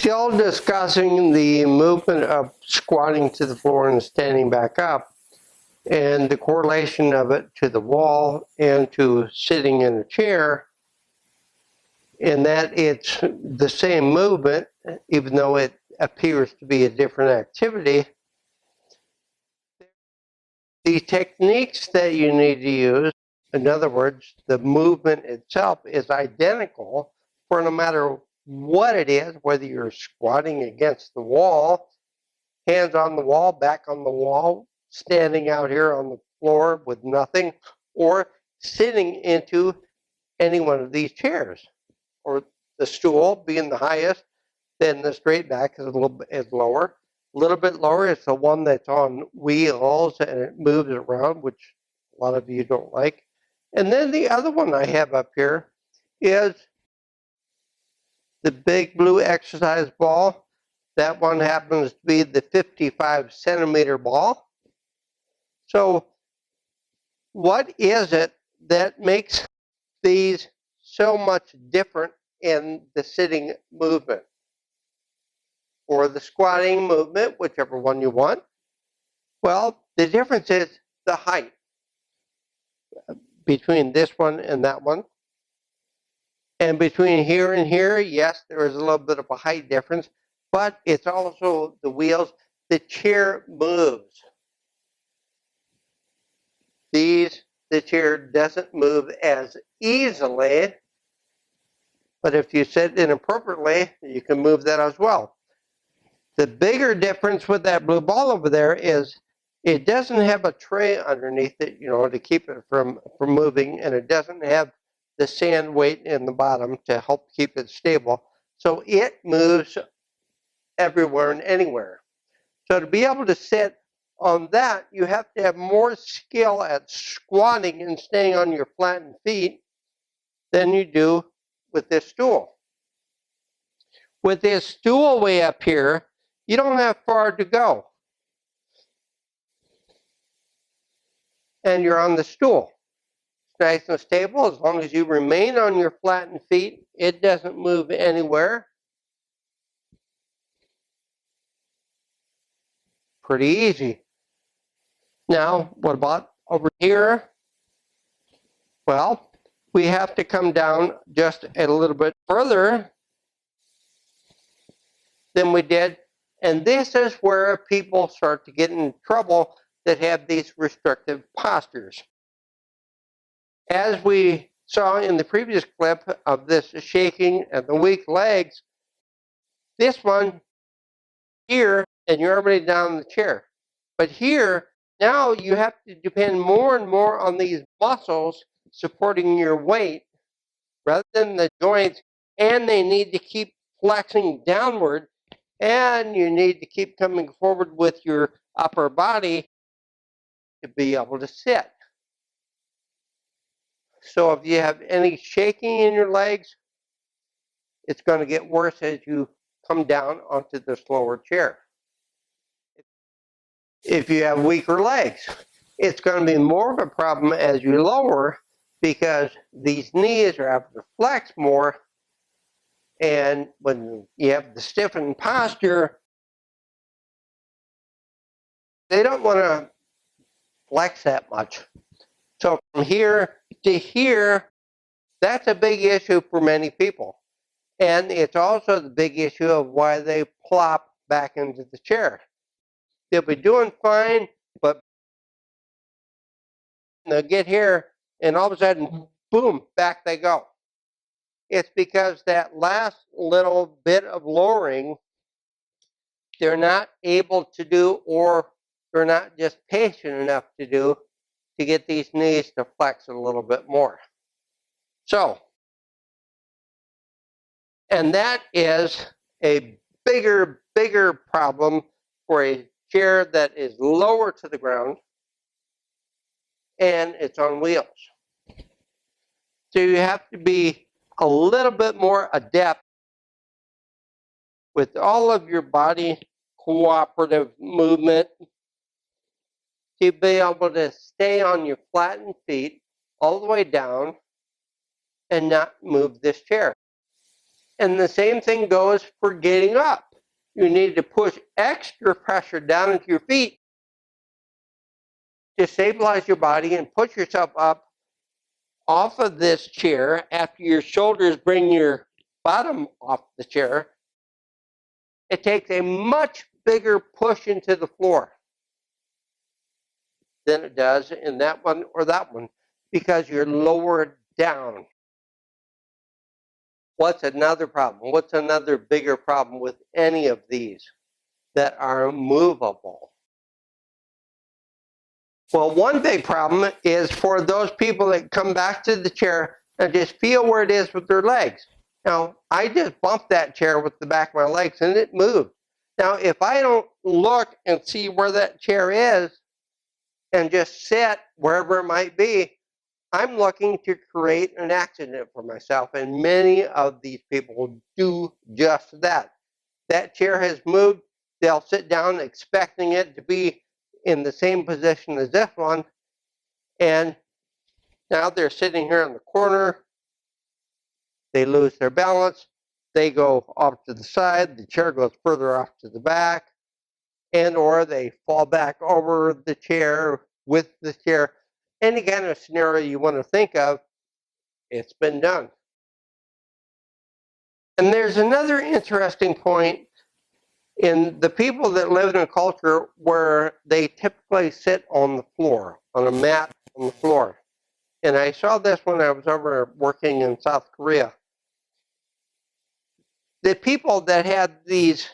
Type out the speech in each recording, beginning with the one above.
Still discussing the movement of squatting to the floor and standing back up and the correlation of it to the wall and to sitting in a chair, in that it's the same movement, even though it appears to be a different activity. The techniques that you need to use, in other words, the movement itself is identical for no matter what it is, whether you're squatting against the wall, hands on the wall, back on the wall, standing out here on the floor with nothing, or sitting into any one of these chairs, or the stool being the highest, then the straight back is a little bit is lower. A little bit lower is the one that's on wheels and it moves around, which a lot of you don't like. And then the other one I have up here is the big blue exercise ball. That one happens to be the 55-centimeter ball. So what is it that makes these so much different in the sitting movement? Or the squatting movement, whichever one you want? Well, the difference is the height between this one and that one. And between here and here, yes, there is a little bit of a height difference, but it's also the wheels. The chair moves. The chair doesn't move as easily, but if you sit inappropriately, you can move that as well. The bigger difference with that blue ball over there is it doesn't have a tray underneath it, to keep it from moving, and it doesn't have the sand weight in the bottom to help keep it stable. So it moves everywhere and anywhere. So to be able to sit on that, you have to have more skill at squatting and staying on your flattened feet than you do with this stool. With this stool way up here, you don't have far to go. And you're on the stool. It's nice and stable. As long as you remain on your flattened feet, it doesn't move anywhere. Pretty easy. Now, what about over here? Well, we have to come down just a little bit further than we did. And this is where people start to get in trouble that have these restrictive postures. As we saw in the previous clip of this shaking and the weak legs, this one here, and you're already down in the chair. But here, now you have to depend more and more on these muscles supporting your weight rather than the joints, and they need to keep flexing downward, and you need to keep coming forward with your upper body to be able to sit. So if you have any shaking in your legs, it's going to get worse as you come down onto the slower chair. If you have weaker legs, it's going to be more of a problem as you lower, because these knees are having to flex more, and when you have the stiffened posture, they don't want to flex that much. So from here to here, that's a big issue for many people. And it's also the big issue of why they plop back into the chair. They'll be doing fine, but they'll get here, and all of a sudden, boom, back they go. It's because that last little bit of lowering, they're not able to do, or they're not just patient enough to do, to get these knees to flex a little bit more. So, and that is a bigger problem for a chair that is lower to the ground and it's on wheels. So you have to be a little bit more adept with all of your body cooperative movement to be able to stay on your flattened feet all the way down and not move this chair. And the same thing goes for getting up. You need to push extra pressure down into your feet to stabilize your body and push yourself up off of this chair after your shoulders bring your bottom off the chair. It takes a much bigger push into the floor than it does in that one or that one because you're lowered down. What's another problem? What's another bigger problem with any of these that are movable? Well, one big problem is for those people that come back to the chair and just feel where it is with their legs. Now, I just bumped that chair with the back of my legs and it moved. Now, if I don't look and see where that chair is and just sit wherever it might be, I'm looking to create an accident for myself. And many of these people do just that. That chair has moved. They'll sit down expecting it to be in the same position as this one. And now they're sitting here in the corner. They lose their balance. They go off to the side. The chair goes further off to the back. And or they fall back over the chair with the chair. Any kind of scenario you want to think of, it's been done. And there's another interesting point in the people that live in a culture where they typically sit on the floor, on a mat on the floor. And I saw this when I was over working in South Korea. The people that had these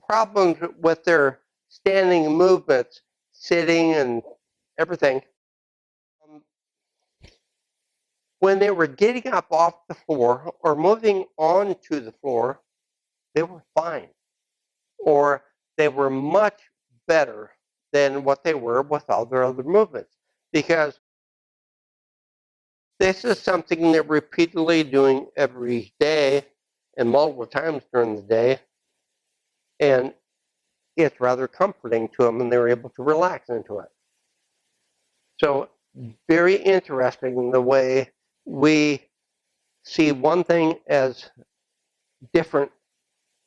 problems with their standing movements, sitting and everything, when they were getting up off the floor or moving onto the floor, they were fine. Or they were much better than what they were with all their other movements. Because this is something they're repeatedly doing every day and multiple times during the day. And it's rather comforting to them and they're able to relax into it. So very interesting the way we see one thing as different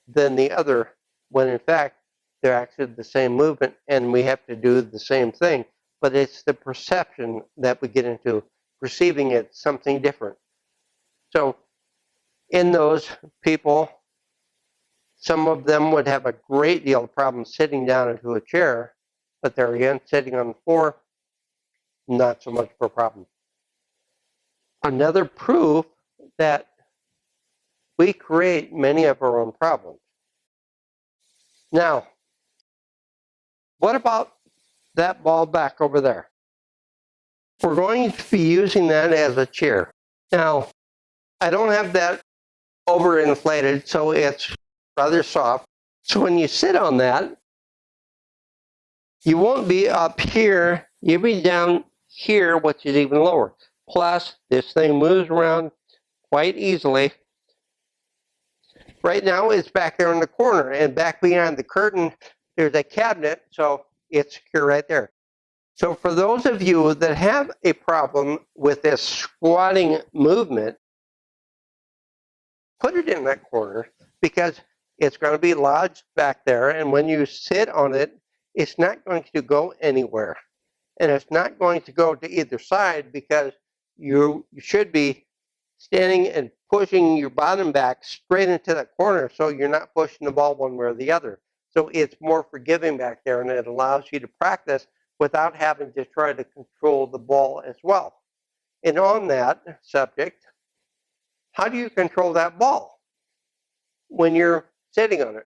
than the other when in fact they're actually the same movement and we have to do the same thing. But it's the perception that we get into, perceiving it something different. So in those people, some of them would have a great deal of problem sitting down into a chair, but there again, sitting on the floor, not so much of a problem. Another proof that we create many of our own problems. Now, what about that ball back over there? We're going to be using that as a chair. Now, I don't have that overinflated, so it's rather soft. So when you sit on that, you won't be up here, you'll be down here, which is even lower. Plus, this thing moves around quite easily. Right now, it's back there in the corner, and back behind the curtain, there's a cabinet, so it's secure right there. So for those of you that have a problem with this squatting movement, put it in that corner because it's going to be lodged back there, and when you sit on it, it's not going to go anywhere. And it's not going to go to either side because you should be standing and pushing your bottom back straight into that corner so you're not pushing the ball one way or the other. So it's more forgiving back there and it allows you to practice without having to try to control the ball as well. And on that subject, how do you control that ball when you're sitting on it?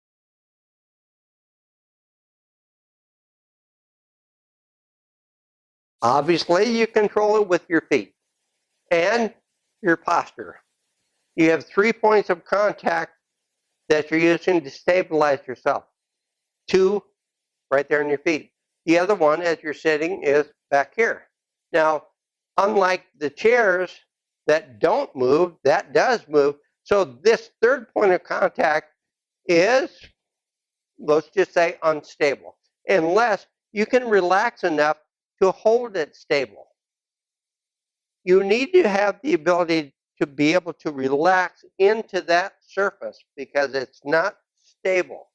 Obviously, you control it with your feet and your posture. You have 3 points of contact that you're using to stabilize yourself. 2 right there in your feet. The other one, as you're sitting, is back here. Now, unlike the chairs that don't move, that does move. So this third point of contact is, let's just say, unstable, unless you can relax enough to hold it stable. You need to have the ability to be able to relax into that surface because it's not stable.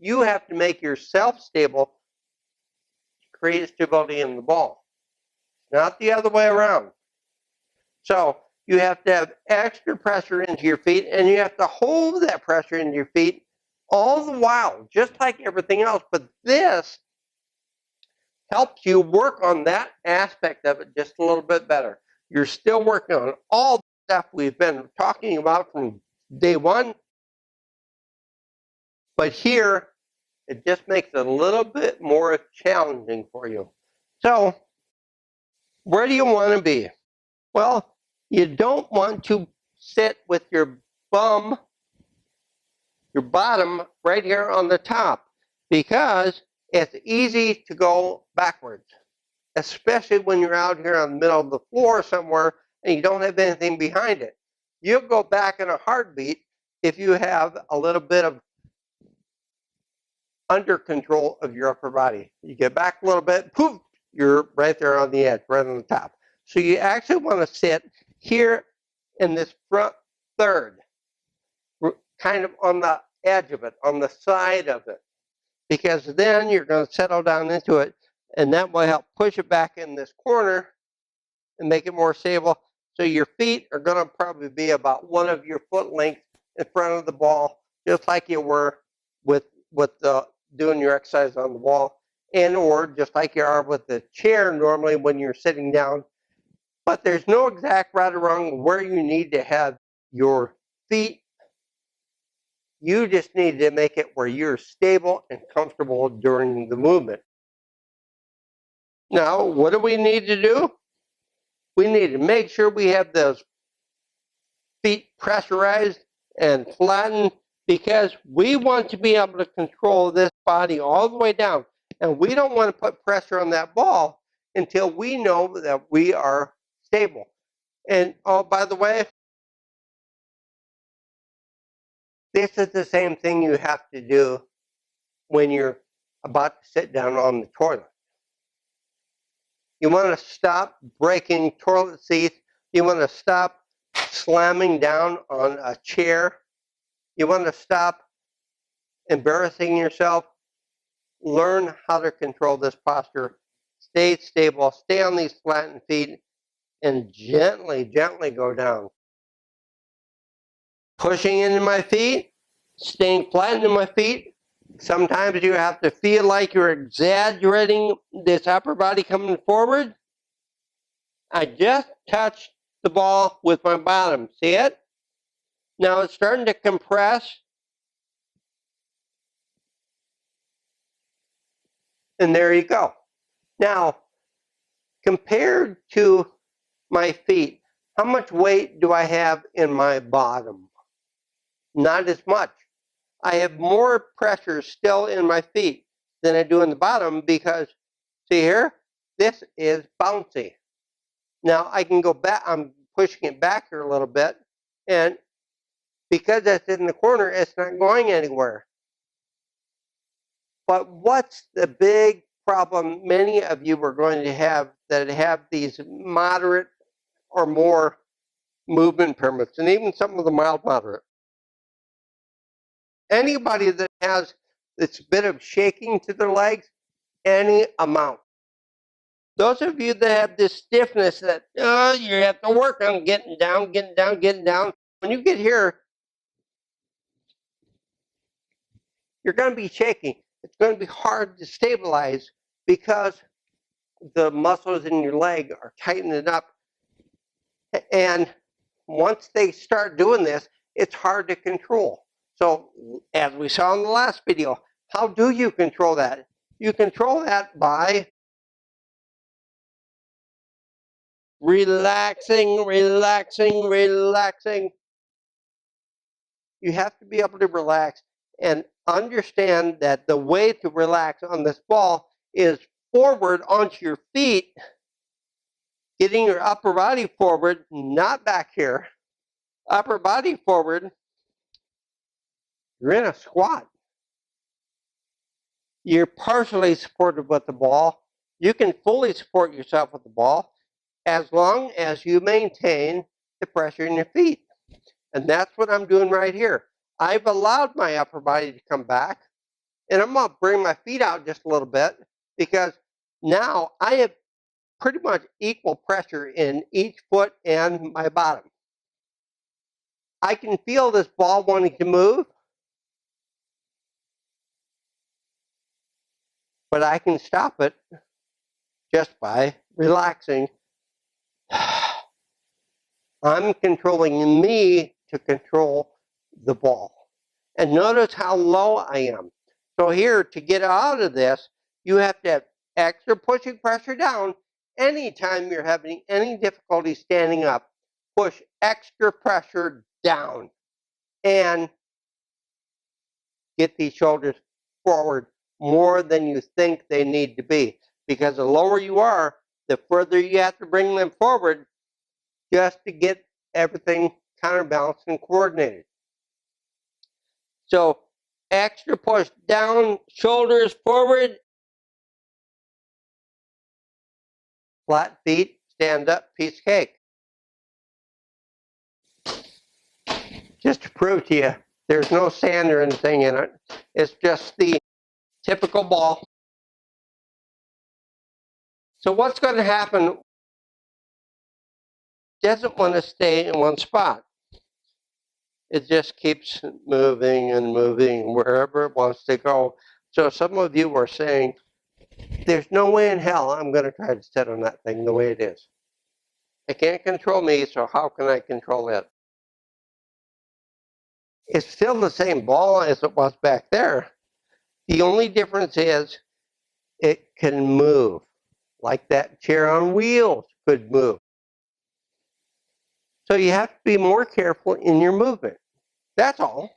You have to make yourself stable to create stability in the ball, not the other way around. So you have to have extra pressure into your feet, and you have to hold that pressure into your feet all the while, just like everything else. But this helps you work on that aspect of it just a little bit better. You're still working on all the stuff we've been talking about from day one, but here it just makes it a little bit more challenging for you. So where do you want to be? Well, you don't want to sit with your bum, your bottom right here on the top, because it's easy to go backwards, especially when you're out here on the middle of the floor somewhere and you don't have anything behind it. You'll go back in a heartbeat if you have a little bit of under control of your upper body. You get back a little bit, poof, you're right there on the edge, right on the top. So you actually want to sit here in this front third, kind of on the edge of it, on the side of it, because then you're going to settle down into it, and that will help push it back in this corner and make it more stable. So your feet are going to probably be about one of your foot lengths in front of the ball, just like you were with doing your exercise on the wall, and or just like you are with the chair normally when you're sitting down. But there's no exact right or wrong where you need to have your feet. You just need to make it where you're stable and comfortable during the movement. Now, what do we need to do? We need to make sure we have those feet pressurized and flattened, because we want to be able to control this body all the way down. And we don't want to put pressure on that ball until we know that we are stable. And oh, by the way, this is the same thing you have to do when you're about to sit down on the toilet. You want to stop breaking toilet seats. You want to stop slamming down on a chair. You want to stop embarrassing yourself. Learn how to control this posture. Stay stable. Stay on these flattened feet and gently, gently go down. Pushing into my feet, staying flattened in my feet. Sometimes you have to feel like you're exaggerating this upper body coming forward. I just touched the ball with my bottom. See it? Now it's starting to compress. And there you go. Now, compared to my feet, how much weight do I have in my bottom? Not as much. I have more pressure still in my feet than I do in the bottom because, see here, this is bouncy. Now I can go back, I'm pushing it back here a little bit, and because that's in the corner, it's not going anywhere. But what's the big problem many of you are going to have that have these moderate or more movement impairments, and even some of the mild moderate? Anybody that has this bit of shaking to their legs, any amount. Those of you that have this stiffness that you have to work on getting down, getting down, getting down. When you get here, you're going to be shaking. It's going to be hard to stabilize because the muscles in your leg are tightening up. And once they start doing this, it's hard to control. So as we saw in the last video, how do you control that? You control that by relaxing, relaxing, relaxing. You have to be able to relax and understand that the way to relax on this ball is forward onto your feet, getting your upper body forward, not back here. Upper body forward. You're in a squat. You're partially supported with the ball. You can fully support yourself with the ball as long as you maintain the pressure in your feet. And that's what I'm doing right here. I've allowed my upper body to come back, and I'm going to bring my feet out just a little bit because now I have pretty much equal pressure in each foot and my bottom. I can feel this ball wanting to move, but I can stop it just by relaxing. I'm controlling me to control the ball. And notice how low I am. So here, to get out of this, you have to have extra pushing pressure down. Anytime you're having any difficulty standing up, push extra pressure down and get these shoulders forward more than you think they need to be. Because the lower you are, the further you have to bring them forward just to get everything counterbalanced and coordinated. So extra push down, shoulders forward, flat feet, stand up, piece of cake. Just to prove to you, there's no sand or anything in it. It's just the typical ball. So what's going to happen? It doesn't want to stay in one spot. It just keeps moving and moving wherever it wants to go. So some of you are saying, there's no way in hell I'm going to try to sit on that thing the way it is. It can't control me, so how can I control it? It's still the same ball as it was back there. The only difference is it can move, like that chair on wheels could move. So you have to be more careful in your movement. That's all.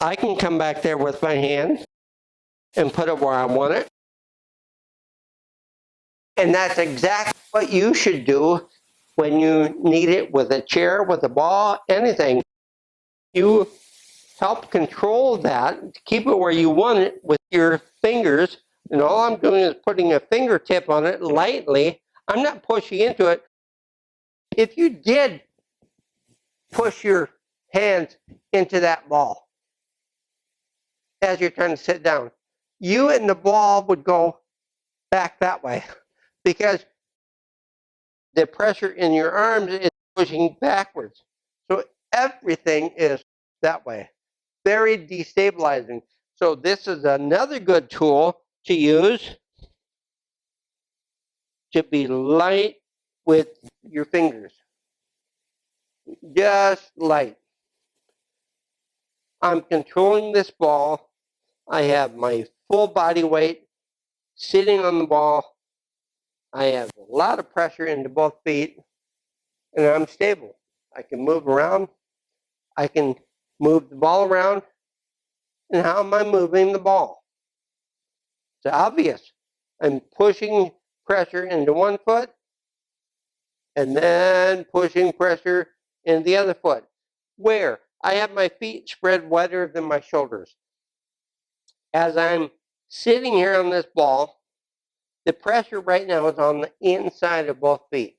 I can come back there with my hand and put it where I want it. And that's exactly what you should do when you need it with a chair, with a ball, anything. You help control that, keep it where you want it with your fingers. And all I'm doing is putting a fingertip on it lightly. I'm not pushing into it. If you did push your hands into that ball as you're trying to sit down, you and the ball would go back that way because the pressure in your arms is pushing backwards. So everything is that way. Very destabilizing. So this is another good tool to use to be light with your fingers. Just light. I'm controlling this ball. I have my full body weight sitting on the ball. I have a lot of pressure into both feet, and I'm stable. I can move around. I can move the ball around. And how am I moving the ball? It's obvious. I'm pushing pressure into one foot and then pushing pressure into the other foot. Where? I have my feet spread wider than my shoulders. As I'm sitting here on this ball, the pressure right now is on the inside of both feet.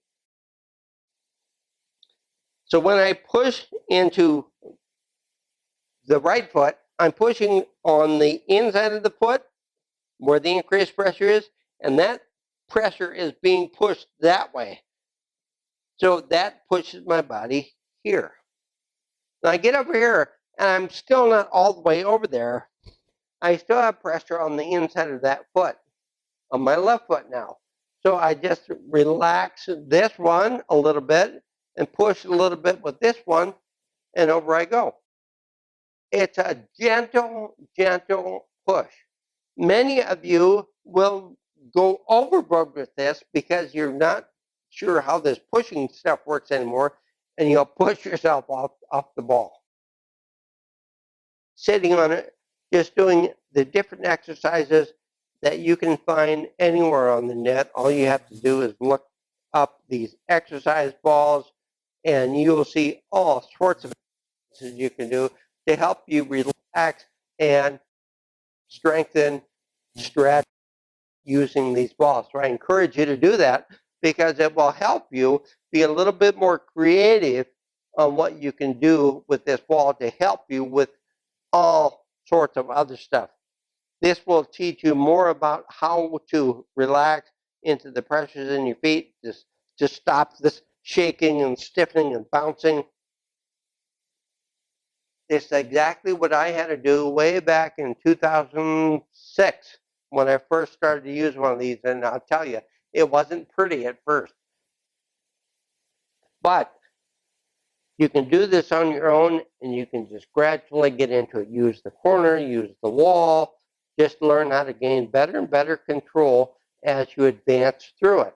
So when I push into the right foot, I'm pushing on the inside of the foot where the increased pressure is, and that pressure is being pushed that way. So that pushes my body here. Now I get over here, and I'm still not all the way over there. I still have pressure on the inside of that foot, on my left foot now. So I just relax this one a little bit and push a little bit with this one, and over I go. It's a gentle, gentle push. Many of you will go overboard with this because you're not sure how this pushing stuff works anymore, and you'll push yourself off the ball. Sitting on it, just doing the different exercises that you can find anywhere on the net. All you have to do is look up these exercise balls, and you will see all sorts of exercises you can do to help you relax and strengthen, stretch using these balls. So I encourage you to do that because it will help you be a little bit more creative on what you can do with this ball to help you with all sorts of other stuff. This will teach you more about how to relax into the pressures in your feet, just stop this shaking and stiffening and bouncing. It's exactly what I had to do way back in 2006 when I first started to use one of these, and I'll tell you, it wasn't pretty at first. But you can do this on your own, and you can just gradually get into it. Use the corner, use the wall, just learn how to gain better and better control as you advance through it.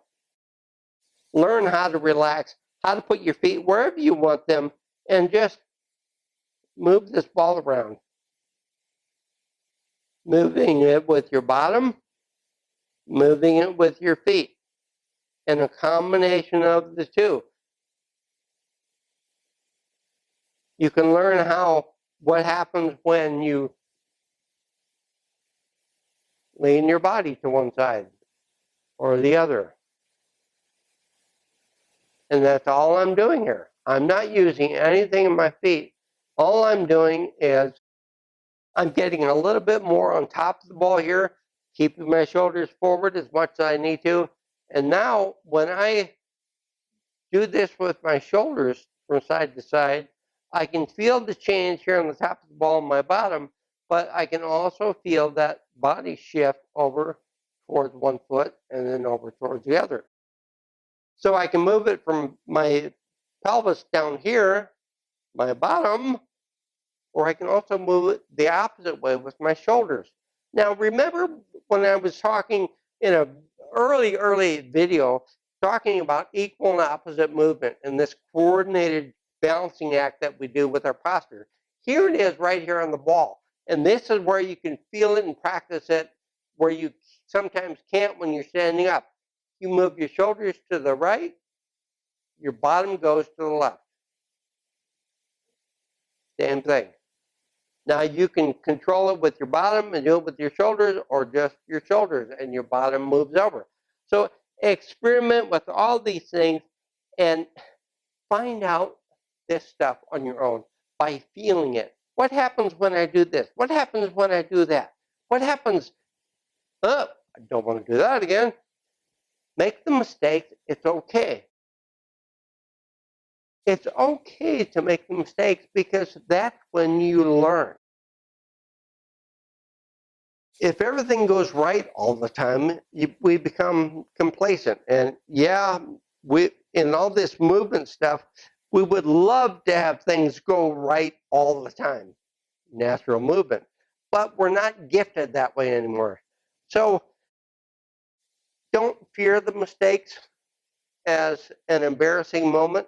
Learn how to relax, how to put your feet wherever you want them, and just move this ball around. Moving it with your bottom, moving it with your feet, and a combination of the two. You can learn what happens when you lean your body to one side or the other. And that's all I'm doing here. I'm not using anything in my feet. All I'm doing is I'm getting a little bit more on top of the ball here, keeping my shoulders forward as much as I need to. And now when I do this with my shoulders from side to side, I can feel the change here on the top of the ball and my bottom, but I can also feel that body shift over towards one foot and then over towards the other. So I can move it from my pelvis down here, my bottom, or I can also move it the opposite way with my shoulders. Now remember when I was talking in an early video, talking about equal and opposite movement and this coordinated balancing act that we do with our posture. Here it is right here on the ball. And this is where you can feel it and practice it, where you sometimes can't when you're standing up. You move your shoulders to the right, your bottom goes to the left. Same thing. Now you can control it with your bottom and do it with your shoulders or just your shoulders and your bottom moves over. So experiment with all these things and find out this stuff on your own by feeling it. What happens when I do this? What happens when I do that? What happens? Oh, I don't want to do that again. Make the mistakes. It's okay. It's okay to make the mistakes because that's when you learn. If everything goes right all the time, we become complacent. And yeah, in all this movement stuff, we would love to have things go right all the time, natural movement. But we're not gifted that way anymore. So don't fear the mistakes as an embarrassing moment.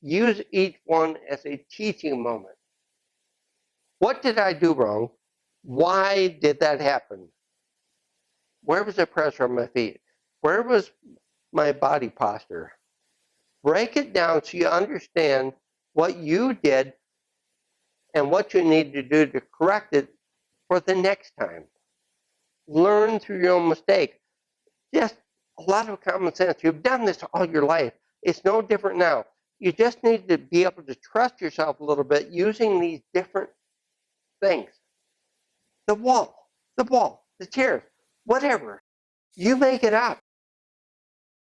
Use each one as a teaching moment. What did I do wrong? Why did that happen? Where was the pressure on my feet? Where was my body posture? Break it down so you understand what you did and what you need to do to correct it for the next time. Learn through your own mistake. Just a lot of common sense. You've done this all your life. It's no different now. You just need to be able to trust yourself a little bit using these different things. The wall, the chairs, whatever. You make it up.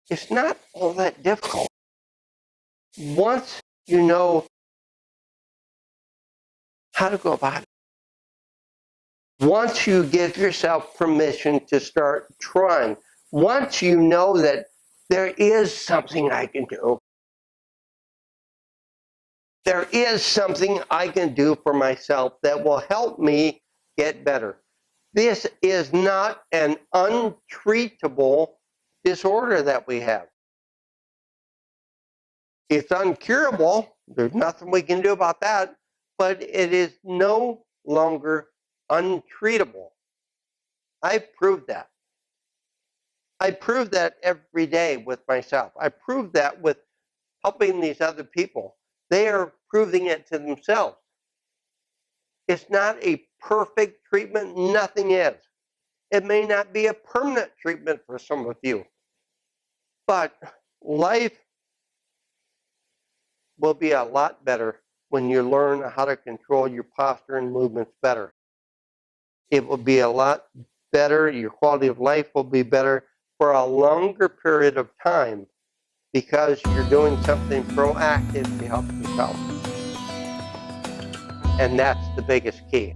It's not all that difficult. Once you know how to go about it, once you give yourself permission to start trying, once you know that there is something I can do, there is something I can do for myself that will help me get better. This is not an untreatable disorder that we have. It's uncurable. There's nothing we can do about that, but it is no longer untreatable. I proved that. I prove that every day with myself. I prove that with helping these other people. They are proving it to themselves. It's not a perfect treatment. Nothing is. It may not be a permanent treatment for some of you, but life will be a lot better when you learn how to control your posture and movements better. It will be a lot better. Your quality of life will be better for a longer period of time because you're doing something proactive to help yourself. And that's the biggest key.